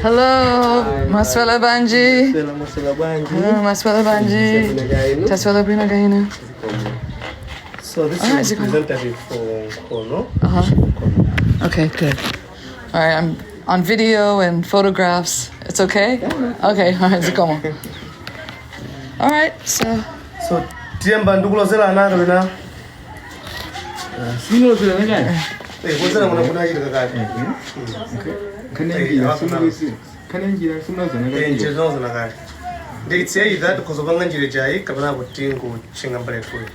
Hello, Maswala Banji. Maswala Banji. Taswala Brina Gaina. So this is representative for Kono. Okay, good. All right, I'm on video and photographs. It's okay? Okay, all right, como. All right, so tiemba ndukulozela nako bina. Sinozela ngani? Kwenzela mona kuna yiri kakati. Kanengira sinozela ngani? Nje sinozela ngani. Nditsiye that kuzobanga njire jayi kabana kutingu chinga mbale fuyi.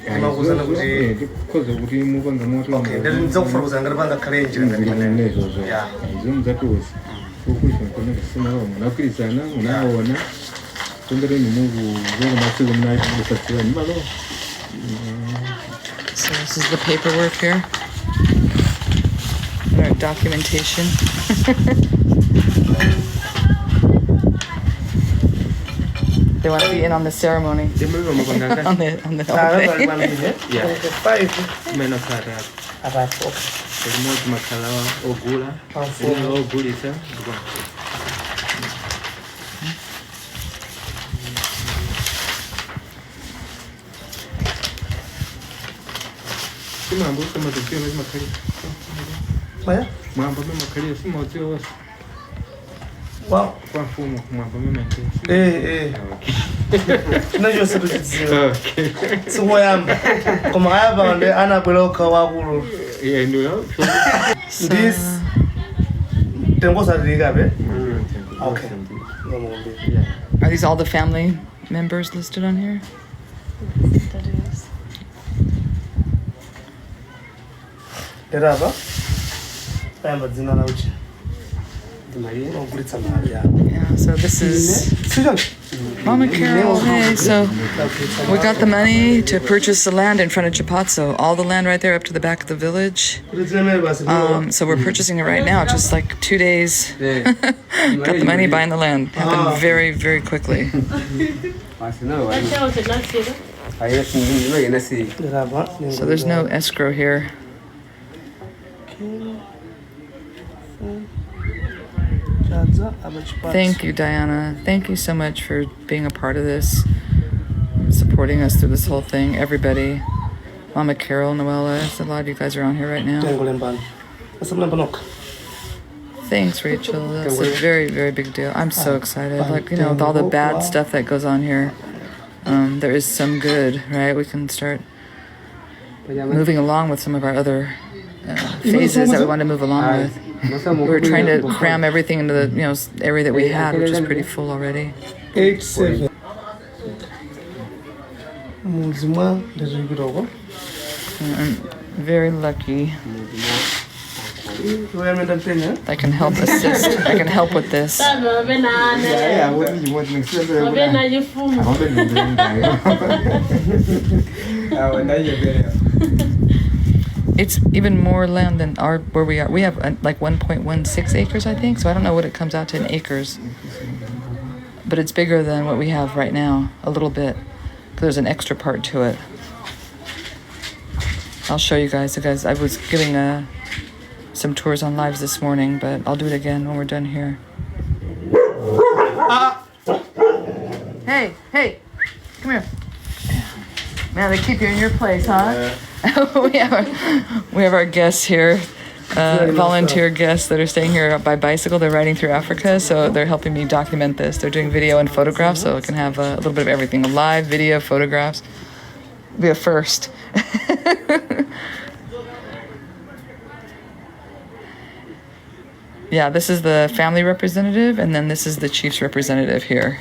Kama kuzana kuti koze kuti mubanga moto. Okay, ndinzo kufuruza ngaribanga kale njire ngani. Yeah. Izo mzatosi. Ukusha kone sinaro nakirisana unaona. Tundere ni Mungu zero masigo mnayo kusafiri mbalo. So this is the paperwork here. Our documentation. They want to be in on the ceremony. on the whole thing. Yeah. 5 Menos arapo. Tenemos makalawa ogula. Ogulisa. Mambo kama tukio lazima kali. Maya? Mambo mema kali si motio wasi. Wow. Kwa fumo mambo mema kali. Najua situ chizio. Siwayamba. Koma hapa ndio anabloka wakulu. Yeah, ndio. This tengo sadika be. Okay. Are these all the family members listed on here? Eraba. Ayamba dzina la uchi. Yeah, so this is Mama Carol. Hey, so we got the money to purchase the land in front of Chapatso, all the land right there up to the back of the village. So we're purchasing it right now, just like 2 days. Got the money, buying the land. Happened very, very quickly. So there's no escrow here. Thank you, Diana. Thank you so much for being a part of this, supporting us through this whole thing. Everybody, Mama Carol, Noella, a lot of you guys are on here right now. Thanks, Rachel. That's a very, very big deal. I'm so excited. Like, you know, with all the bad stuff that goes on here, there is some good, right? We can start moving along with some of our other phases that we want to move along with. We're trying to cram everything into the area that we had, which is pretty full already. 87. I'm very lucky. I can help assist. I can help with this. It's even more land than where we are. We have like 1.16 acres, I think. So I don't know what it comes out to in acres, but it's bigger than what we have right now, a little bit. But there's an extra part to it. I'll show you guys. I was giving some tours on lives this morning, but I'll do it again when we're done here. Hey, come here. Man, they keep you in your place, huh? we have our guests here, volunteer guests that are staying here by bicycle. They're riding through Africa, so they're helping me document this. They're doing video and photographs, so I can have a little bit of everything: live, video, photographs. Be a first. Yeah, this is the family representative, and then this is the chief's representative here.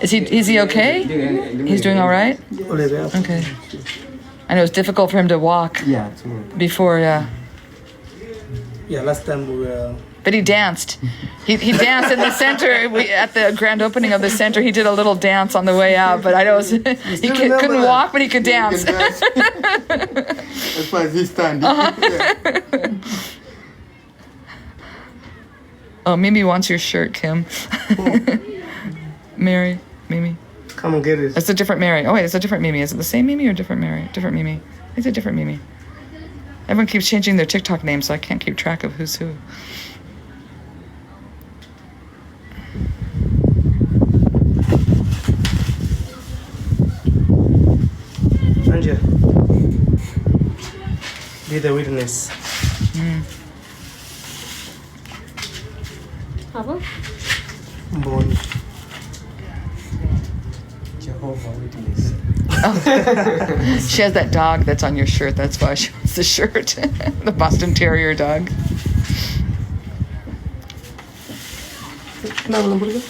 Is he okay? He's doing all right? Okay. I know it's difficult for him to walk. Yeah. Before, yeah. Yeah, last time we were... But he danced. He danced in the center. At the grand opening of the center, he did a little dance on the way out. But I know he couldn't walk, but he could dance. As far as he's standing. Oh, Mimi wants your shirt, Kim. Mary, Mimi. Come and get it. It's a different Mary. Oh wait, it's a different Mimi. Is it the same Mimi or different Mary? Different Mimi. It's a different Mimi. Everyone keeps changing their TikTok name, so I can't keep track of who's who. Anja, be the witness. Apa? Mboni. Jehovah Witness. She has that dog that's on your shirt. That's why she wants the shirt. The Boston Terrier dog. Kenapa lembur kan?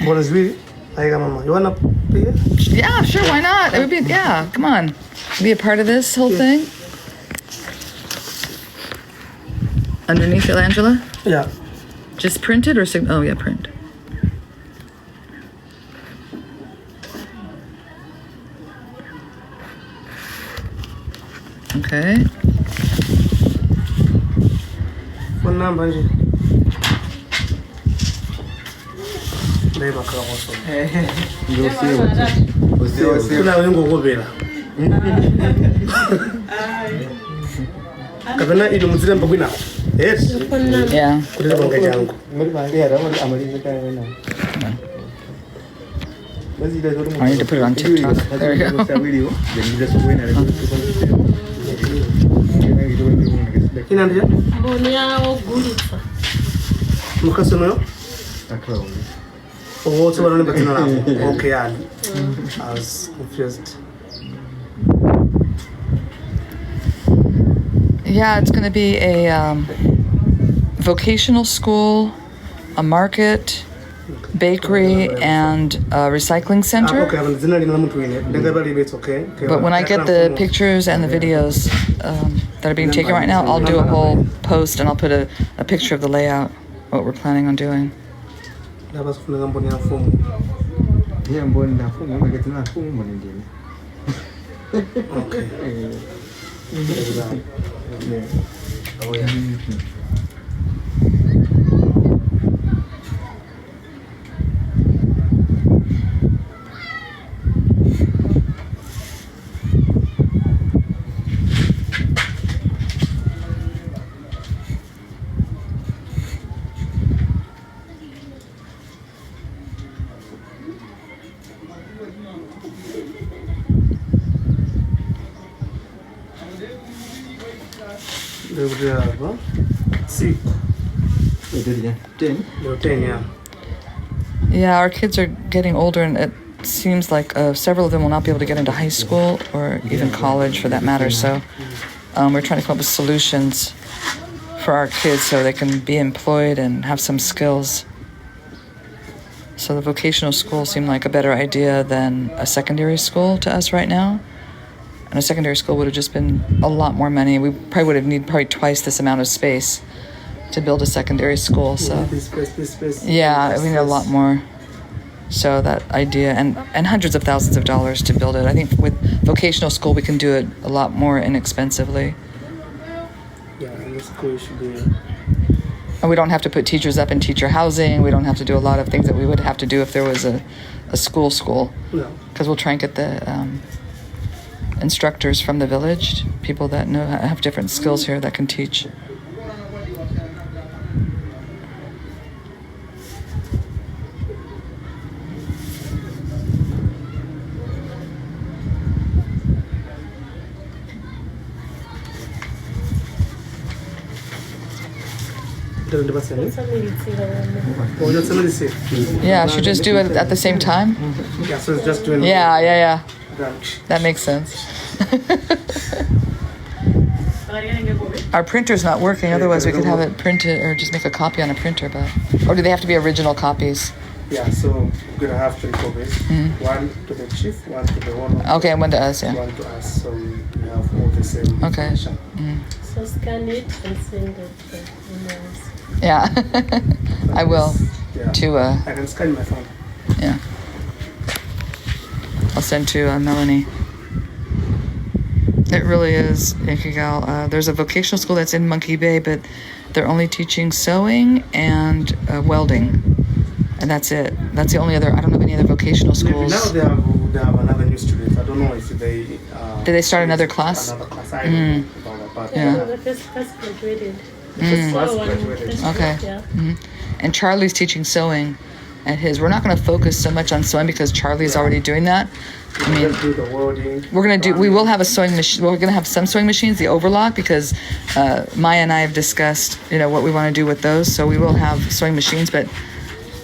Bonus really? Ayo mama, you wanna play it? Yeah, sure. Why not? It would be. Yeah, come on. Be a part of this whole thing. Underneath it, Angela? Yeah. Just printed or oh yeah, print. Okay. Phone number nje. Ndai makala koso. Kuna wengo kobela. Kabana ido muzira mpagwina. Yes. Yeah. Kule banga jangu. I need to put it on TikTok. There you go. Ina ndia? Mboni yao gulitsa. Mukasema yo? Oh, so wanani batina na. Okay, yani. I was confused. Yeah, it's going to be a vocational school, a market, bakery, and a recycling center. Okay, I'm zina lina mtu wine. Denga bali it's okay. But when I get the pictures and the videos that are being taken right now, I'll do a whole post and I'll put a picture of the layout, what we're planning on doing. Laba sifuna mboni ya fomu. Yeah, mboni na fomu, mageti na fomu mboni ndini. Okay. Yeah. Oh yeah. They would have 6. Yeah. 10. They're 10, yeah. Yeah, our kids are getting older, and it seems like several of them will not be able to get into high school or even college for that matter. So we're trying to come up with solutions for our kids so they can be employed and have some skills. So the vocational school seemed like a better idea than a secondary school to us right now. And a secondary school would have just been a lot more money. We probably would have needed probably twice this amount of space to build a secondary school. So This space. yeah, we need a lot more. So that idea, and hundreds of thousands of dollars to build it. I think with vocational school we can do it a lot more inexpensively. Yeah, and the school should be. And we don't have to put teachers up in teacher housing. We don't have to do a lot of things that we would have to do if there was a school. No. Because we'll try and get the instructors from the village, people that know have different skills here that can teach. Oh, that's another say. Yeah, should just do it at the same time. Yeah, so it's just doing. Yeah. That. That makes sense. Our printer's not working, otherwise we could have it printed or just make a copy on a printer, but or do they have to be original copies? Yeah, so we're gonna have 3 copies. One to the chief, one to the owner. Okay, and one to us, yeah. One to us, so we have all the same. Okay. information. So scan it and send it to emails. Yeah. I will Yeah. to I can scan my phone. yeah. I'll send to Melanie. It really is, Ikigal. There's a vocational school that's in Monkey Bay, but they're only teaching sewing and welding. and that's it. That's the only other. I don't know of any other vocational Maybe schools. now they have another new student. I don't know if they. Did they start another class? Another class. I don't know about that. But Yeah. The first class graduated. the first Mm. class So, graduated. Okay. Yeah. And Charlie's teaching sewing at his. We're not going to focus so much on sewing because Charlie's already doing that. I mean, Just do the welding. we're gonna do. We will have a sewing machine. We're gonna have some sewing machines, the overlock, because Maya and I have discussed, what we want to do with those. So we will have sewing machines, but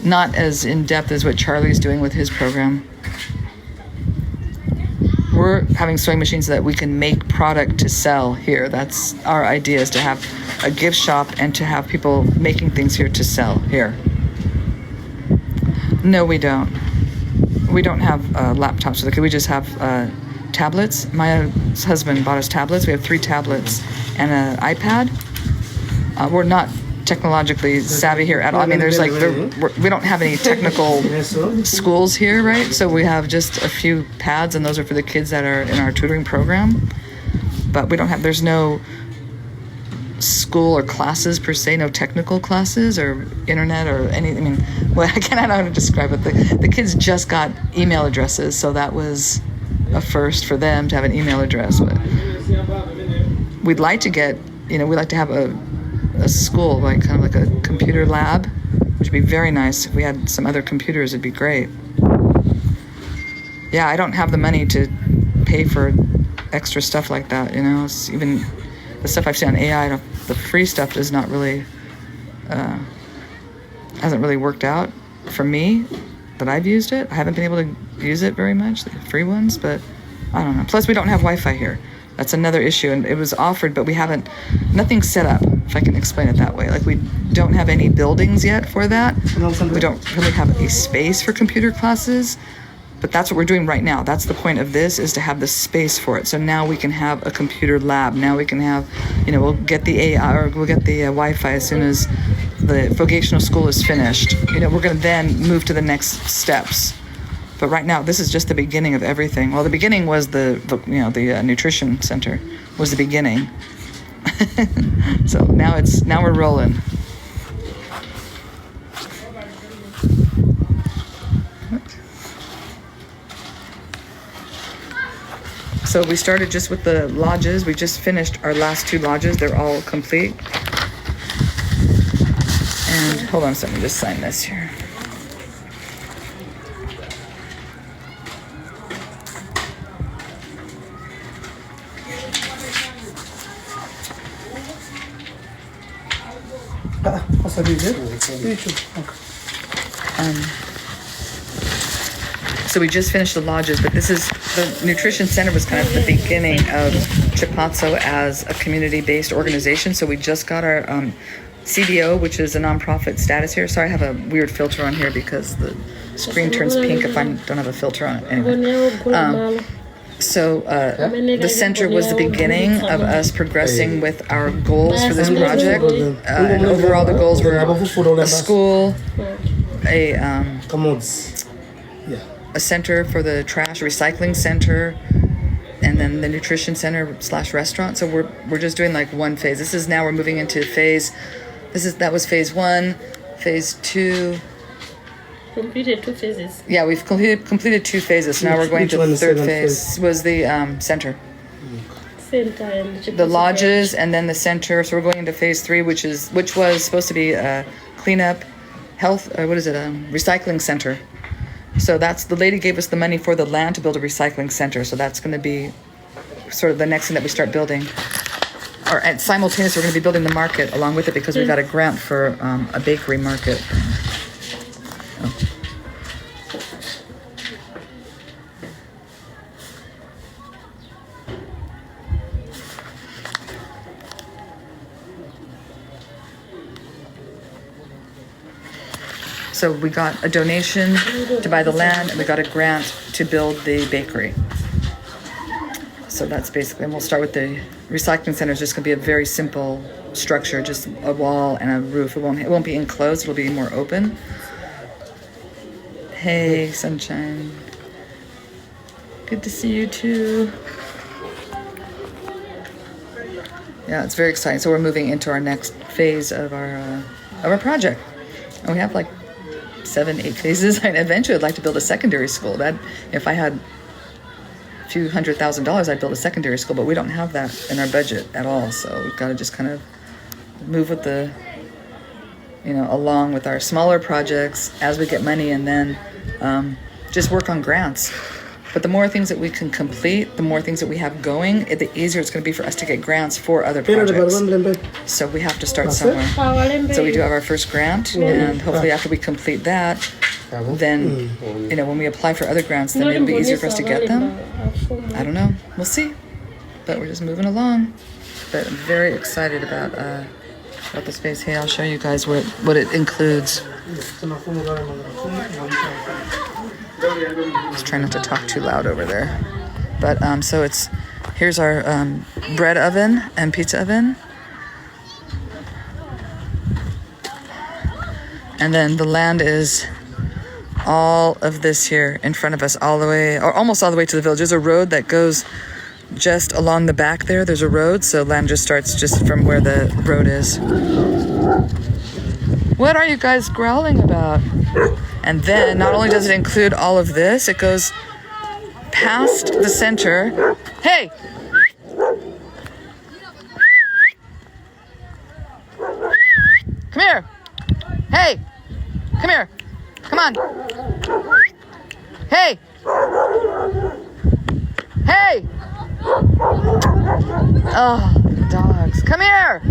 not as in depth as what Charlie's doing with his program. We're having sewing machines so that we can make product to sell here. That's our idea, is to have a gift shop and to have people making things here to sell here. No, we don't. We don't have laptops for the kids. We just have tablets. My husband bought us tablets. We have 3 tablets and an iPad. We're not technologically savvy here at all. I mean, there's like, we don't have any technical schools here, right? So we have just a few pads, and those are for the kids that are in our tutoring program. But we don't have, there's no school or classes per se, no technical classes or internet or any, I mean, well, I don't know how to describe it. The kids just got email addresses, so that was a first for them to have an email address. But we'd like to get, we'd like to have a school, like kind of like a computer lab, which would be very nice. If we had some other computers, it'd be great. Yeah, I don't have the money to pay for extra stuff like that, It's even the stuff I've seen on AI, the free stuff does not really, hasn't really worked out for me that I've used it. I haven't been able to use it very much, the free ones, but I don't know. Plus, we don't have Wi-Fi here. That's another issue, and it was offered, but we haven't, nothing's set up, if I can explain it that way. Like, we don't have any buildings yet for that. We don't really have a space for computer classes. But that's what we're doing right now. That's the point of this, is to have the space for it. So now we can have a computer lab. Now we can have, we'll get the AI, or we'll get the Wi-Fi as soon as the vocational school is finished. We're going to then move to the next steps. But right now, this is just the beginning of everything. Well, the beginning was the nutrition center was the beginning. So now we're rolling. So we started just with the lodges. We just finished our last 2 lodges. They're all complete. And hold on a second, just sign this here. So we just finished the lodges, but this is, the nutrition center was kind of the beginning of Chipatso as a community-based organization. So we just got our CBO, which is a nonprofit status here. Sorry, I have a weird filter on here because the screen turns pink if I don't have a filter on it. Anyway. So the center was the beginning of us progressing with our goals for this project. And overall, the goals were a school, a center for the trash recycling center, and then the nutrition center / restaurant. So we're just doing like one phase. This is now we're moving into phase. That was phase 1, phase 2. Completed 2 phases. Yeah, we've completed 2 phases. So now we're going to the 3rd phase. Was the center. Center and The lodges and then the center. So we're going into phase 3, which was supposed to be cleanup, health. Recycling center. So the lady gave us the money for the land to build a recycling center. So that's going to be sort of the next thing that we start building. And simultaneously, we're going to be building the market along with it because we got a grant for a bakery market. So we got a donation to buy the land, and we got a grant to build the bakery. So that's basically, and we'll start with the recycling center. It's just going to be a very simple structure, just a wall and a roof. It won't be enclosed. It'll be more open. Hey, sunshine. Good to see you too. Yeah, it's very exciting. So we're moving into our next phase of our project, and we have like 7, 8 phases. And eventually I'd like to build a secondary school. That if I had a few $100,000, I'd build a secondary school, but we don't have that in our budget at all. So we've got to just kind of move with the, along with our smaller projects as we get money, and then just work on grants. But the more things that we can complete, the more things that we have going, the easier it's going to be for us to get grants for other projects. So we have to start somewhere. So we do have our first grant, and hopefully after we complete that, then, when we apply for other grants, then it'll be easier for us to get them. I don't know. We'll see. But we're just moving along. But I'm very excited about the space. Hey, I'll show you guys what it includes. Just try not to talk too loud over there. But so here's our bread oven and pizza oven. And then the land is all of this here in front of us, all the way, or almost all the way to the village. There's a road that goes just along the back there. There's a road, so land just starts just from where the road is. What are you guys growling about? And then not only does it include all of this, it goes past the center. Hey! Come here! Hey! Come here! Come on! Hey! Hey! Oh, dogs. Come here!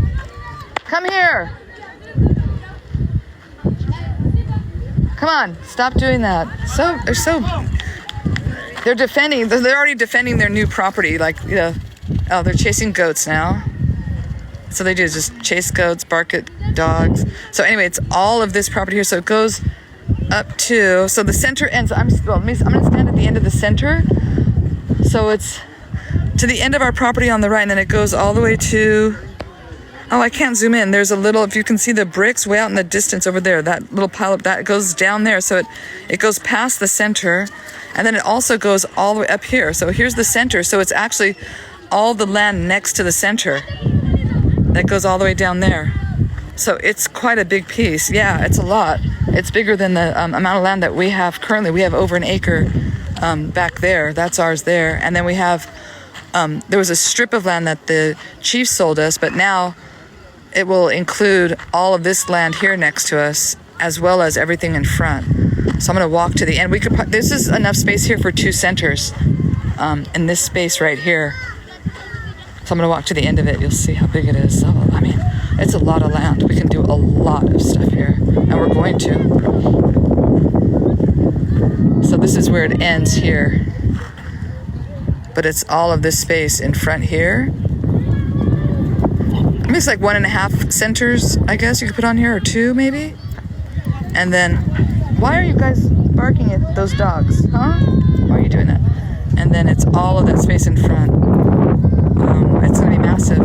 Come here! Come on, stop doing that. They're already defending their new property. They're chasing goats now. So they do is just chase goats, bark at dogs. So anyway, it's all of this property here. So it goes up to, so the center ends, I'm gonna stand at the end of the center. So it's to the end of our property on the right, and then it goes all the way to, I can't zoom in. There's a little, if you can see the bricks way out in the distance over there, that little pile up, that goes down there. So it goes past the center, and then it also goes all the way up here. So here's the center. So it's actually all the land next to the center that goes all the way down there. So it's quite a big piece. Yeah, it's a lot. It's bigger than the amount of land that we have currently. We have over an acre back there. That's ours there. And then we have, there was a strip of land that the chief sold us, but now it will include all of this land here next to us, as well as everything in front. So I'm gonna walk to the end. This is enough space here for 2 centers in this space right here. So I'm gonna walk to the end of it. You'll see how big it is. So, it's a lot of land. We can do a lot of stuff here, and we're going to. So this is where it ends here. But it's all of this space in front here. It's like 1.5 centers, I guess you could put on here, or 2 maybe. And then, why are you guys barking at those dogs, huh? Why are you doing that? And then it's all of that space in front. It's gonna be massive.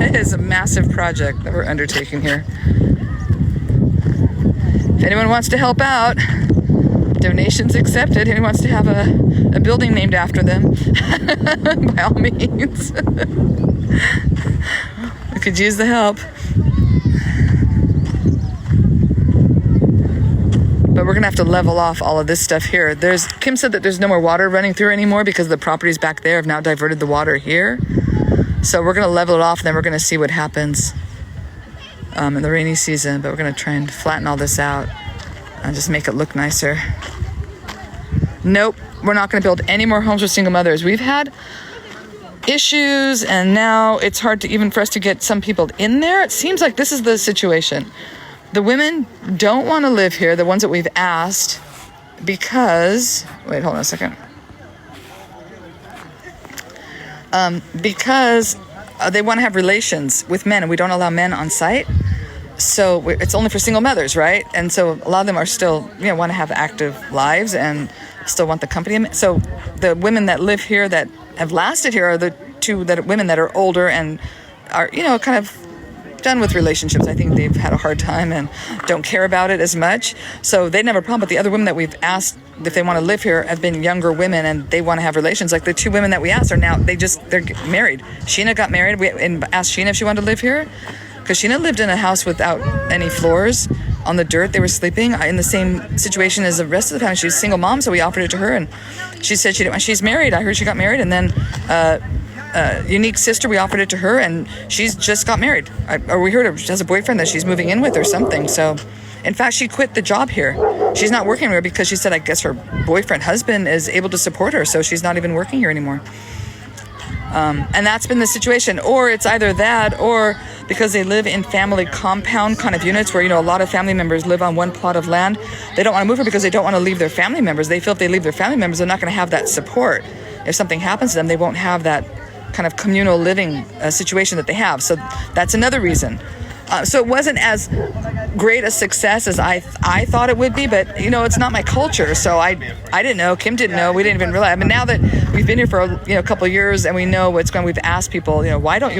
It is a massive project that we're undertaking here. If anyone wants to help out, donations accepted. Anyone wants to have a building named after them, by all means. We could use the help. But we're gonna have to level off all of this stuff here. Kim said that there's no more water running through anymore because the properties back there have now diverted the water here. So we're gonna level it off, and then we're gonna see what happens in the rainy season. But we're gonna try and flatten all this out and just make it look nicer. Nope, we're not gonna build any more homes for single mothers. We've had issues, and now it's hard for us to get some people in there. It seems like this is the situation. The women don't want to live here, the ones that we've asked, because, wait, hold on a second. Because they want to have relations with men, and we don't allow men on site. So it's only for single mothers, right? And so a lot of them are still, want to have active lives and still want the company. So the women that live here that have lasted here are the 2 women that are older and are, kind of done with relationships. I think they've had a hard time and don't care about it as much. So they never have a problem. But the other women that we've asked if they want to live here have been younger women, and they want to have relations. Like the 2 women that we asked are now, they're married. Sheena got married. We asked Sheena if she wanted to live here, because Sheena lived in a house without any floors on the dirt. They were sleeping in the same situation as the rest of the family. She was a single mom, so we offered it to her, and she said she didn't. She's married. I heard she got married, and then Unique's sister, we offered it to her, and she's just got married. Or we heard she has a boyfriend that she's moving in with or something. So, in fact, she quit the job here. She's not working here because she said, I guess her husband is able to support her, so she's not even working here anymore. And that's been the situation. Or it's either that, or because they live in family compound kind of units where, a lot of family members live on one plot of land. They don't want to move here because they don't want to leave their family members. They feel if they leave their family members, they're not going to have that support. If something happens to them, they won't have that kind of communal living situation that they have. So that's another reason. So it wasn't as great a success as I thought it would be, but it's not my culture, so I didn't know. Kim didn't know. We didn't even realize. I mean, now that we've been here for a couple of years and we know what's going, we've asked people, why wouldn't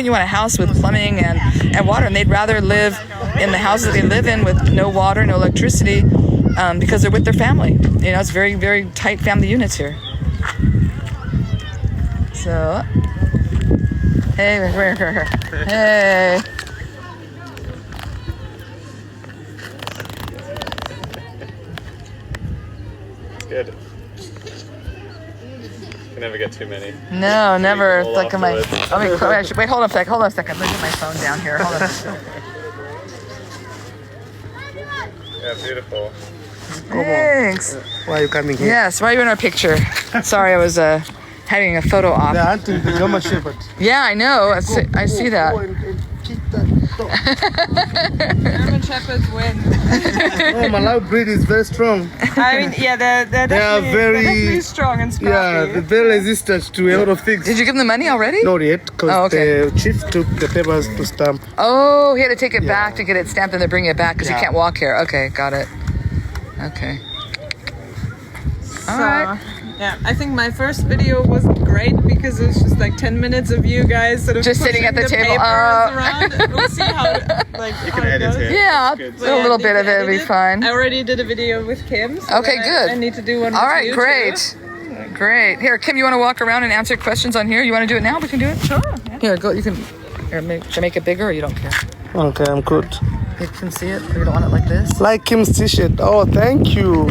you want a house with plumbing and water? And they'd rather live in the houses they live in with no water, no electricity, because they're with their family. It's very, very tight family units here. So, hey. Good. Can never get too many. No, never. It's like my. Afterwards. Wait, hold on a second. Hold on a second. Let me get my phone down here. Hold on. Yeah, beautiful. Thanks. Why are you coming here? Yes. Why are you in our picture? Sorry, I was having a photo op. They're hunting the German Shepherd. Yeah, I know. I see that. German Shepherds win. Oh, Malawi breed is very strong. I mean, yeah, they're definitely, very- they're definitely strong and Yeah, scrappy. they're very resistant to a lot of things. Did you give them the money already? Not yet, because Oh, okay. the chief took the papers to stamp. Oh, he had to take it back to get it stamped and then bring it back because he Yeah. can't walk here. Okay, got it. Okay. All right. Yeah, I think my first video wasn't great because it was just like 10 minutes of you guys sort of Just sitting at the pushing table. papers around. We'll see how can it edit goes. it. Yeah, Good. a little bit of it would be fine. I already did a video with Kim. So Okay, then good. I need to do one with All right, you great. Great. Here, Kim, you want to walk around and answer questions on here? You want to do it now? We can do it? Sure. Here, go. You can. Here, should I make it bigger or you don't care? Okay, I'm good. You can see it or you don't want it like this? Like Kim's t-shirt. Oh, thank you.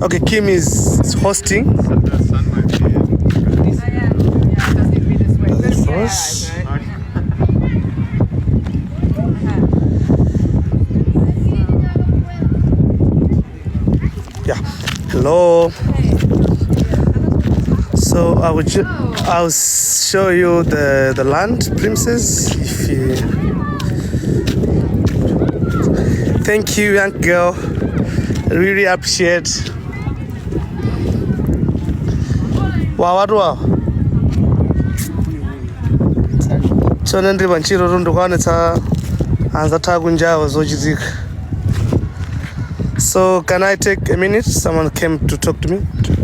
Okay, Kim is hosting. The sun might be in. Yeah, it does need to be this way. First. Yeah. Hello. So I'll show you the land premises. If you. Thank you, young girl. I really appreciate. Wow, what wow. Chone ndiri panchiro ndokwanetsa anza takunjawa zochitika. So can I take a minute? Someone came to talk to me.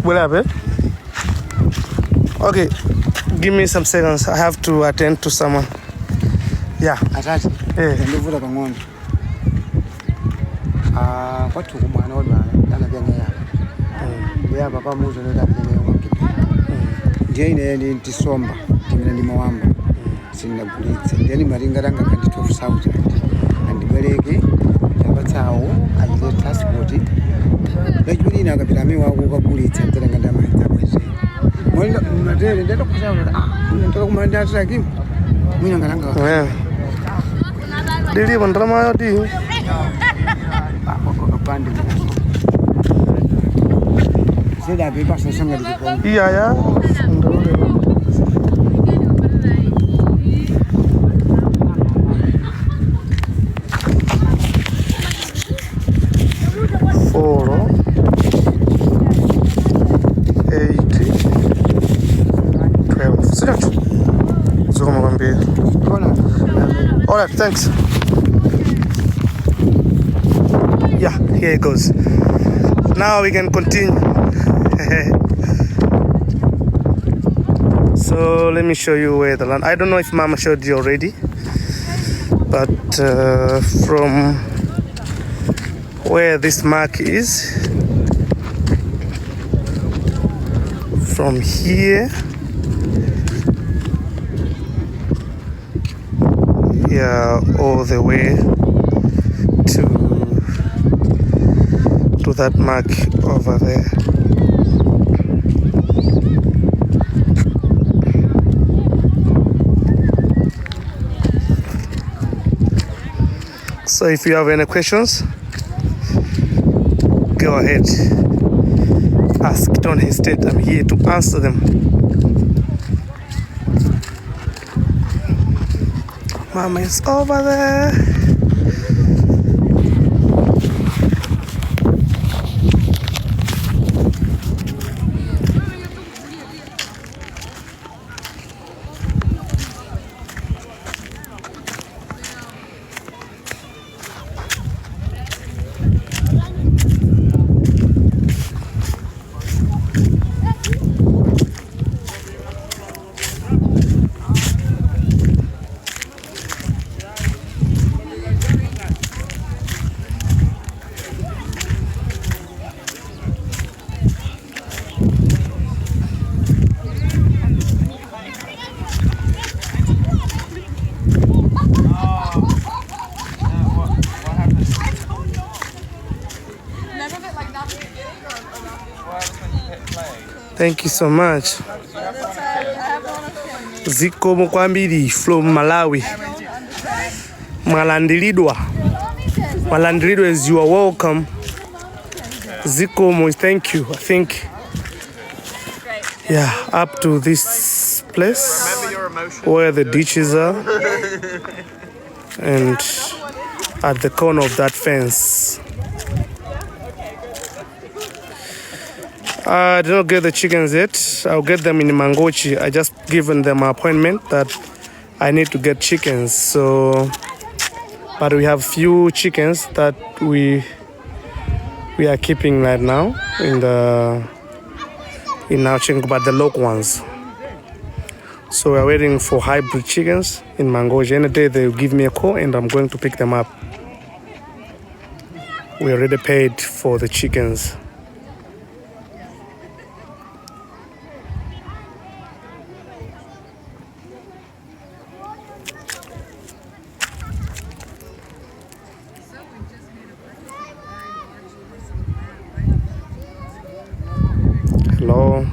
What happened? Okay, give me some seconds. I have to attend to someone. Yeah. Atati ndivuta pang'ono kwathu kumwana odwala anapyaneyapa ndiyapa pamuzo notapyaneye kwakipa ndiye ine ndisomba timene ndimawamba sindinagulitse ndiye ndimatingatanga kandi 12,000 andibwereke ndapatsawo achite transport lachiwiri ine akapita ame wako ukagulitsa mtenga ndamaitabweze mwatere ndatokusaula ndakakumana ndiatirakimu mwinangalanga Yeah. Dili ndalama yoti. kapande zeda beba sasanga ndikupomba Iya ya. Four. 80. 12. Sinacho. Zoma kwambiri. All right, thanks. Yeah, here it goes. Now we can continue. So let me show you where the land. I don't know if Mama showed you already, but from where this mark is, from here. here all the way to that mark over there. So if you have any questions, go ahead, ask, don't hesitate, I'm here to answer them. Mama is over there. Thank you so much. Zikomo kwambiri from Malawi. Malandiridwa. Malandiridwa is you are welcome. Zikomo is thank you. I think, yeah, up to this place where the ditches are, and at the corner of that fence. I did not get the chickens yet. I'll get them in Mangochi. I just given them an appointment that I need to get chickens. So, but we have few chickens that we are keeping right now in our chicken, but the local ones. So we're waiting for hybrid chickens in Mangochi. Any day they'll give me a call and I'm going to pick them up. We already paid for the chickens. Hello.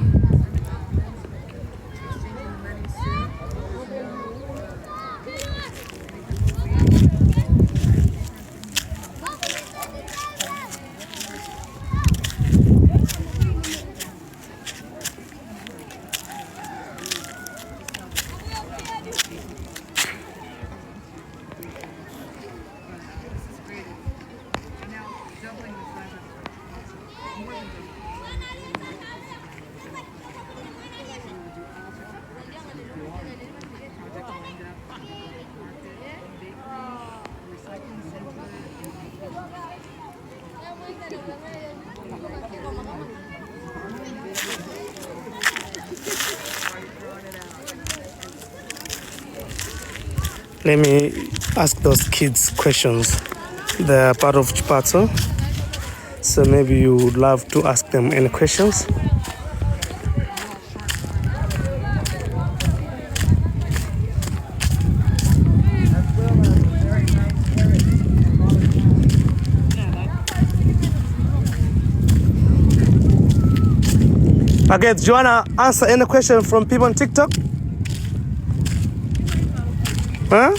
Let me ask those kids questions. They're part of Chipatso, so maybe you would love to ask them any questions. Again, do you wanna answer any question from people on TikTok? Huh?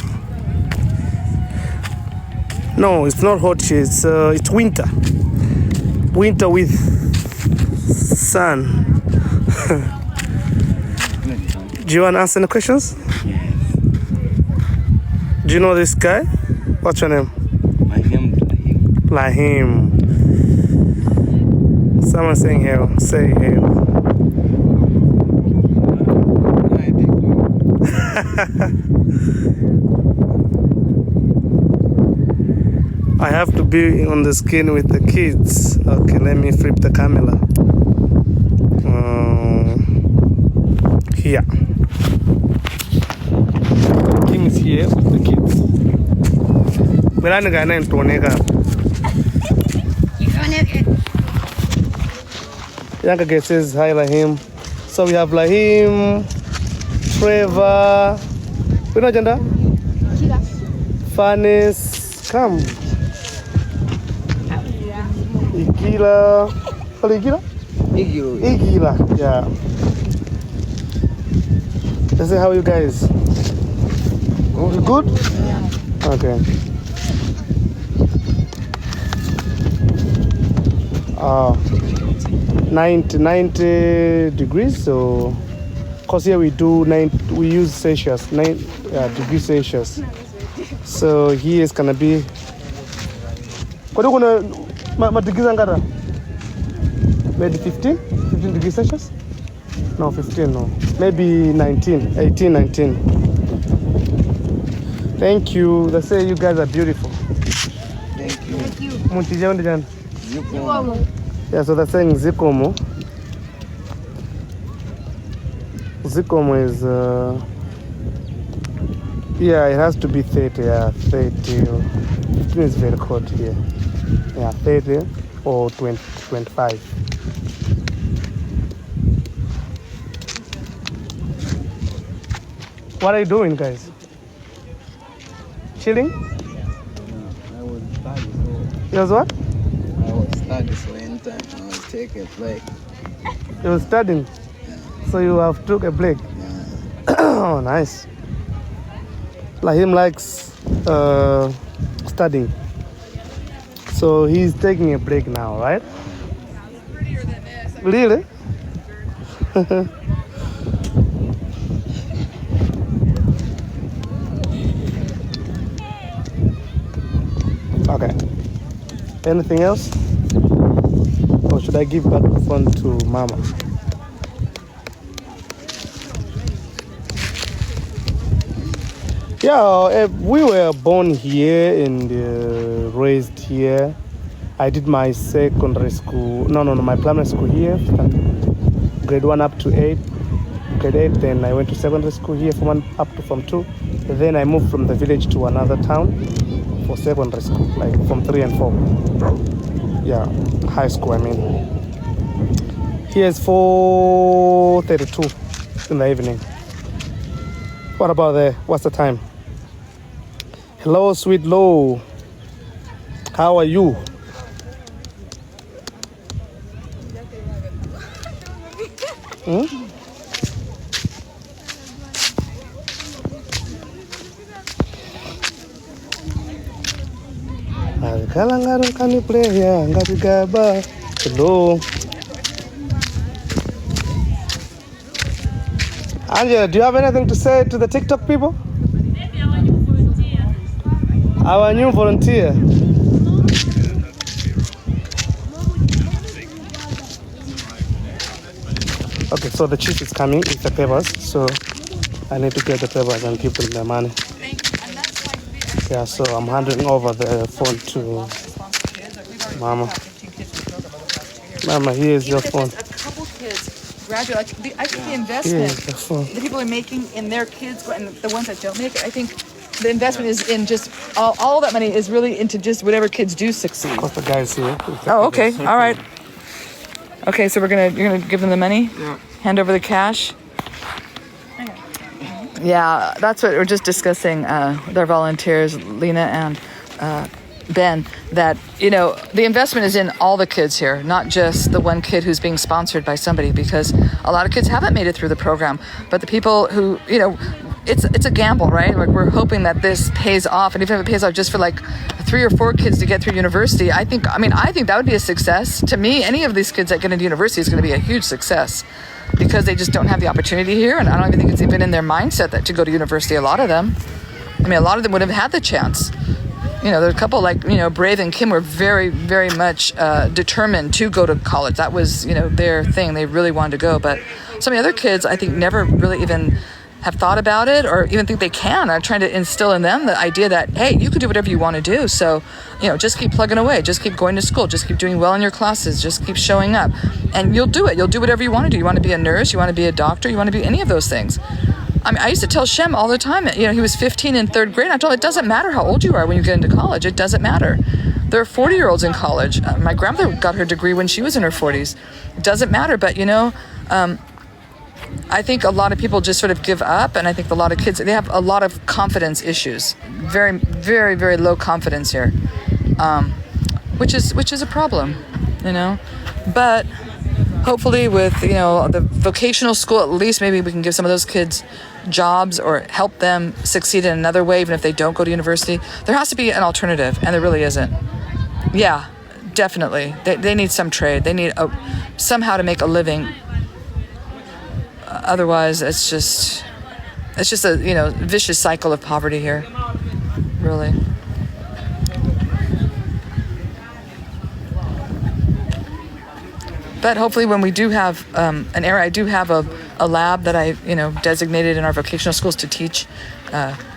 No, it's not hot here. It's winter. Winter with sun. Do you want to answer any questions? Do you know this guy? What's your name? My name is Lahim. Someone saying hail. Say hail. I have to be on the screen with the kids. Okay, let me flip the camera. Here. Kim is here with the kids. Younger guy says hi, Lahim. So we have Lahim, Trevor. We know gender? Fanes, come. Igila. What Igila? Igila, yeah. Let's say how are you guys? You good? Okay. 90 degrees, so cause here we use Celsius, 9 degrees Celsius. So here is gonna be. What are you gonna degrees angara? Maybe 15 degrees Celsius? No, 15, no. Maybe 19, 18, 19. Thank you. They say you guys are beautiful. Thank you. Yeah, so they're saying Zikomo. Zikomo is, yeah, it has to be 30, yeah, 30. 15 is very cold here. Yeah, 30 or 20, 25. What are you doing, guys? Chilling? I was studying, You was what? so anytime I will take a break. You were studying? So you have took a break? Oh, nice. Like him likes studying. So he's taking a break now, right? Really? Okay. Anything else? Or should I give back the phone to Mama? Yeah, we were born here and raised here. I did my secondary school, my primary school here, grade 1 up to 8. Grade 8, then I went to secondary school here from 1 up to Form 2. Then I moved from the village to another town for secondary school, like from 3 and 4. Yeah, high school, I mean. Here's 4:32 in the evening. What about there? What's the time? Hello, sweet Lo. How are you? Hello. Angela, do you have anything to say to the TikTok people? Maybe our new volunteer. Our new volunteer. Okay, so the chief is coming with the papers, so I need to get the papers and give them the money. Yeah, so I'm handing over the phone to Mama. Mama, here's your phone. A couple kids graduate. I think the investment Here's the phone. the people are making in their kids and the ones that don't make it, I think the investment is in just all that money is really into just whatever kids do succeed. Of course, the guy's here. Oh, okay. All right. Okay, so you're gonna give them the money? Yeah. Hand over the cash? Yeah, that's what we're just discussing with our volunteers, Lena and Ben, that, the investment is in all the kids here, not just the one kid who's being sponsored by somebody, because a lot of kids haven't made it through the program. But the people who, it's a gamble, right? Like, we're hoping that this pays off. And even if it pays off just for like 3 or 4 kids to get through university, I think that would be a success. To me, any of these kids that get into university is going to be a huge success, because they just don't have the opportunity here. And I don't even think it's even in their mindset that to go to university, a lot of them. A lot of them would have had the chance. There's a couple like, Brave and Kim were very, very much determined to go to college. That was, their thing. They really wanted to go. But some of the other kids, I think, never really even have thought about it or even think they can. I'm trying to instill in them the idea that, hey, you can do whatever you want to do. So, just keep plugging away. Just keep going to school. Just keep doing well in your classes. Just keep showing up. And you'll do it. You'll do whatever you want to do. You want to be a nurse. You want to be a doctor. You want to be any of those things. I used to tell Shem all the time, he was 15 in 3rd grade. I told him, it doesn't matter how old you are when you get into college. It doesn't matter. There are 40-year-olds in college. My grandmother got her degree when she was in her 40s. It doesn't matter. But, I think a lot of people just sort of give up, and I think a lot of kids, they have a lot of confidence issues, very, very, very low confidence here, which is a problem, you know. But hopefully, with the vocational school, at least maybe we can give some of those kids jobs or help them succeed in another way, even if they don't go to university. There has to be an alternative, and there really isn't. Yeah, definitely. They need some trade. They need somehow to make a living. Otherwise, it's just a vicious cycle of poverty here, really. But hopefully, when we do have an area, I do have a lab that I designated in our vocational schools to teach,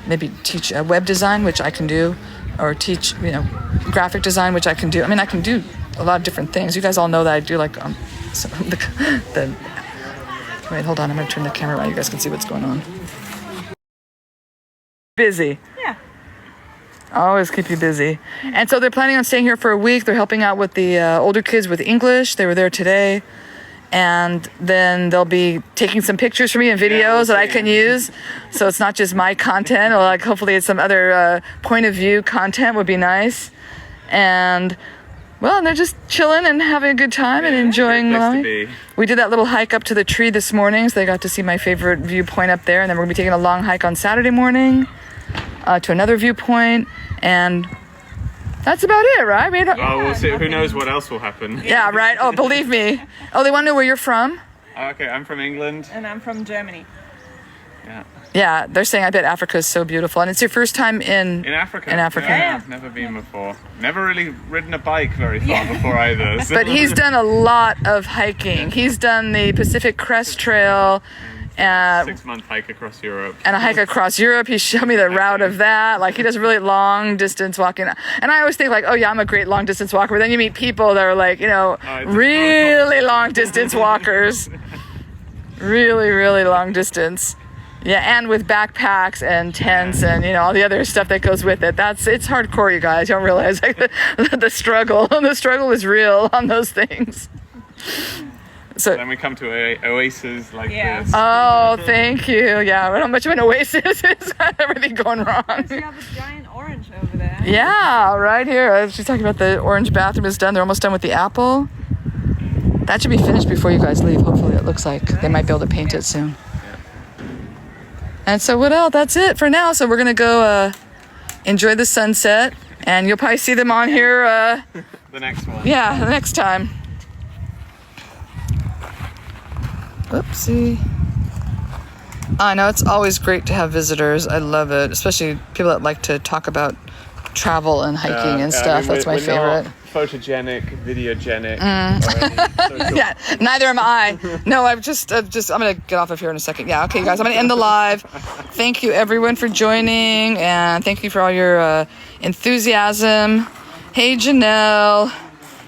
maybe teach web design, which I can do, or teach graphic design, which I can do. I mean, I can do a lot of different things. You guys all know that I do like the wait, hold on. I'm going to turn the camera around. You guys can see what's going on. Busy. Yeah. Always keep you busy. And so they're planning on staying here for a week. They're helping out with the older kids with English. They were there today. And then they'll be taking some pictures for me and videos that I can use. So it's not just my content, or like hopefully it's some other point of view content would be nice. And well, they're just chilling and having a good time and enjoying Malawi. We did that little hike up to the tree this morning, so they got to see my favorite viewpoint up there. And then we're gonna be taking a long hike on Saturday morning to another viewpoint, and that's about it, right? I mean, Well, we'll see. Who knows what else will happen? yeah, right. Oh, believe me. Oh, they want to know where you're from? Okay, I'm from England. And I'm from Germany. Yeah. Yeah, they're saying I bet Africa is so beautiful, and it's your first time in Africa. In Africa. Yeah, I've never been before. Never really ridden a bike very far before either. So. But he's done a lot of hiking. He's done the Pacific Crest Trail, 6-month hike across Europe. and a hike across Europe. He showed me the route of that. Like, he does really long distance walking. And I always think like, oh yeah, I'm a great long distance walker. But then you meet people that are like, really long distance walkers. Really, really long distance. Yeah, and with backpacks and tents and all the other stuff that goes with it. It's hardcore, you guys. You don't realize like the struggle. The struggle is real on those things. So then we come to oases like this. oh, thank you. Yeah, how much of an oasis is everything going wrong? You have a giant orange over there. Yeah, right here. She's talking about the orange bathroom is done. They're almost done with the apple. That should be finished before you guys leave. Hopefully, it looks like they might be able to paint it soon. And so what else? That's it for now. So we're gonna go enjoy the sunset, and you'll probably see them on here. The next one. Yeah, the next time. Oopsie. I know it's always great to have visitors. I love it, especially people that like to talk about travel and hiking and stuff. That's my favorite. Not photogenic, videogenic. Yeah, neither am I. No, I'm gonna get off of here in a second. Yeah, okay, guys, I'm gonna end the live. Thank you everyone for joining, and thank you for all your enthusiasm. Hey, Janelle,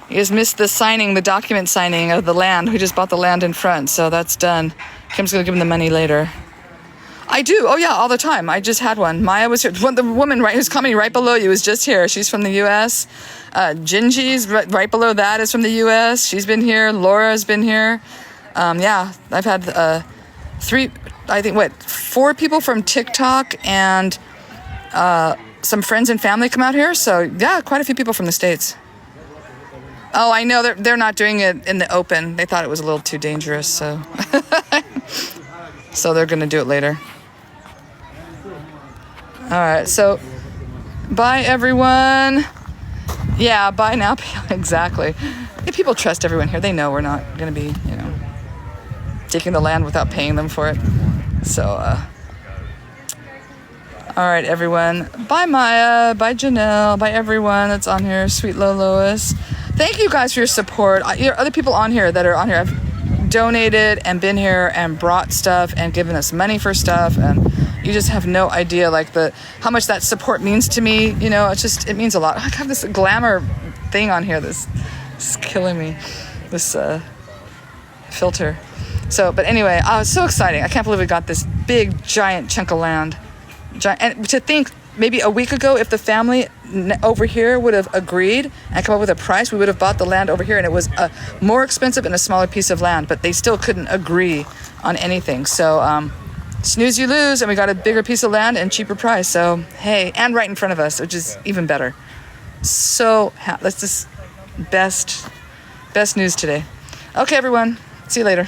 you just missed the document signing of the land. We just bought the land in front, so that's done. Kim's gonna give him the money later. I do. Oh yeah, all the time. I just had one. Maya was here. The woman who's coming right below you is just here. She's from the U.S. Gingy's right below that is from the U.S. She's been here. Laura's been here. Yeah, I've had 4 people from TikTok and some friends and family come out here. So yeah, quite a few people from the States. Oh, I know they're not doing it in the open. They thought it was a little too dangerous, so so they're gonna do it later. All right, so bye everyone. Yeah, bye now. Exactly. If people trust everyone here, they know we're not gonna be, taking the land without paying them for it. So, all right, everyone. Bye, Maya. Bye, Janelle. Bye, everyone that's on here. Sweet Lois. Thank you guys for your support. Other people on here that are on here have donated and been here and brought stuff and given us money for stuff, and you just have no idea how much that support means to me. It means a lot. I have this glamour thing on here that's killing me. This filter. So, but anyway, it's so exciting. I can't believe we got this big, giant chunk of land. And to think maybe a week ago, if the family over here would have agreed and come up with a price, we would have bought the land over here, and it was more expensive and a smaller piece of land, but they still couldn't agree on anything. So snooze, you lose, and we got a bigger piece of land and cheaper price. So hey, and right in front of us, which is even better. So let's just best news today. Okay, everyone, see you later.